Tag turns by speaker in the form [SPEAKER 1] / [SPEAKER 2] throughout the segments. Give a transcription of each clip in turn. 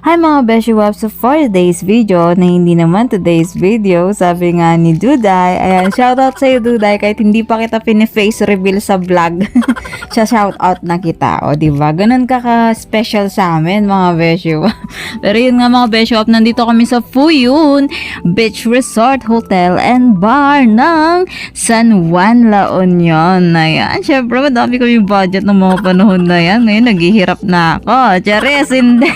[SPEAKER 1] Hi mga Beshi Wap, so for today's video, na hindi naman today's video, sabi nga ni Duday, ayan, shoutout sa'yo Duday, kahit hindi pa kita pini-face reveal sa vlog, siya shoutout na kita, o diba, ganun ka-special sa amin mga Beshi Wap. Pero yun nga mga Beshi Wap, nandito kami sa Fuyun Beach Resort Hotel and Bar ng San Juan, La Union. Ayan, syempre madami kami budget ng mga panahon na yan, ngayon naghihirap na ako, charis, hindi.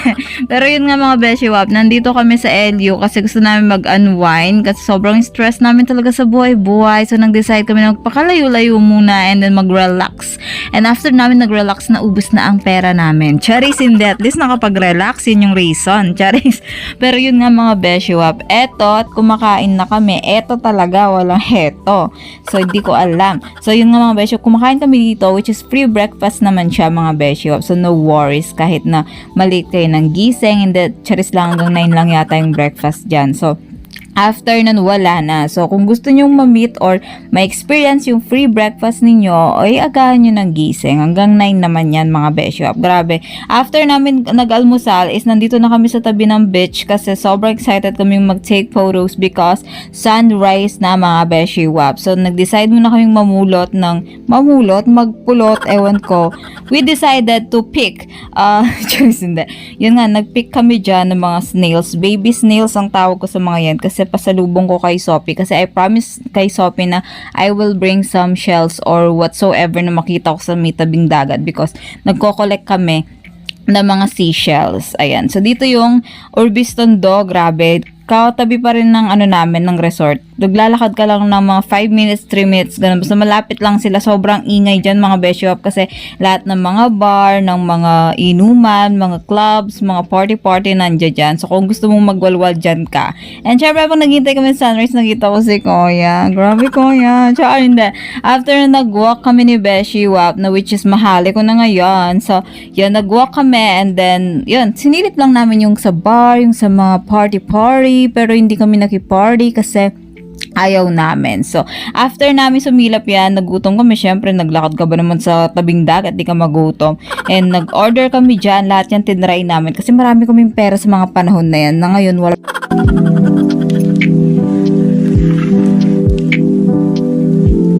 [SPEAKER 1] Pero yun nga mga Beshi Wap, nandito kami sa LU kasi gusto namin mag-unwind kasi sobrang stress namin talaga sa buhay-buhay. So nag-decide kami na magpakalayo-layo muna and then mag-relax. And after namin nag-relax, naubos na ang pera namin. Charis, hindi. At least nakapag-relax, yun yung reason. Charis. Pero yun nga mga Beshi Wap, eto at kumakain na kami. Eto talaga, walang heto. So hindi ko alam. So yun nga mga Beshi Wap, kumakain kami dito which is free breakfast naman siya mga Beshi Wap. So no worries kahit na maliit kayo ng gising, hindi, charis lang hanggang 9 lang yata yung breakfast dyan. So, after nun, wala na. So, kung gusto nyong ma-meet or ma-experience yung free breakfast ninyo, ay agahan nyo ng gising. Hanggang 9 naman yan, mga Beshi Wap. Grabe. After namin nag-almusal, is nandito na kami sa tabi ng beach kasi sobrang excited kami mag-take photos because sunrise na, mga Beshi Wap. So, nag-decide muna kaming magpulot, ewan ko. We decided to pick, hindi. Yun nga, nag-pick kami dyan ng mga snails. Baby snails ang tawag ko sa mga yan kasi pasalubong ko kay Sophie kasi I promise kay Sophie na I will bring some shells or whatsoever na makita ko sa may tabing dagat because nagko-collect kami ng mga seashells. Ayan. So dito yung Urbistondo, grabe. Katabi pa rin ng namin ng resort. Naglalakad ka lang ng mga 5 minutes, 3 minutes, ganun. Basta malapit lang sila. Sobrang ingay dyan mga Beshi Wap kasi lahat ng mga bar, ng mga inuman, mga clubs, mga party-party nandiyan dyan. So kung gusto mong magwalwal dyan ka. And syempre pag naghintay kami sa sunrise, nakita ko si Kuya. Grabe Kuya. Tsaka hindi. After na nag-walk kami ni Beshi Wap, na which is mahali ko na ngayon. So yun, nag-walk kami and then yun, sinilip lang namin yung sa bar, yung sa mga party-party, pero hindi kami nakiparty kasi ayaw namin. So, after namin sumilap yan, nagutom kami. Syempre, naglakad ka ba naman sa tabing dagat, di ka magutom. And nag-order kami dyan. Lahat yan tinry namin kasi marami kaming pera sa mga panahon na yan. Na ngayon, wala.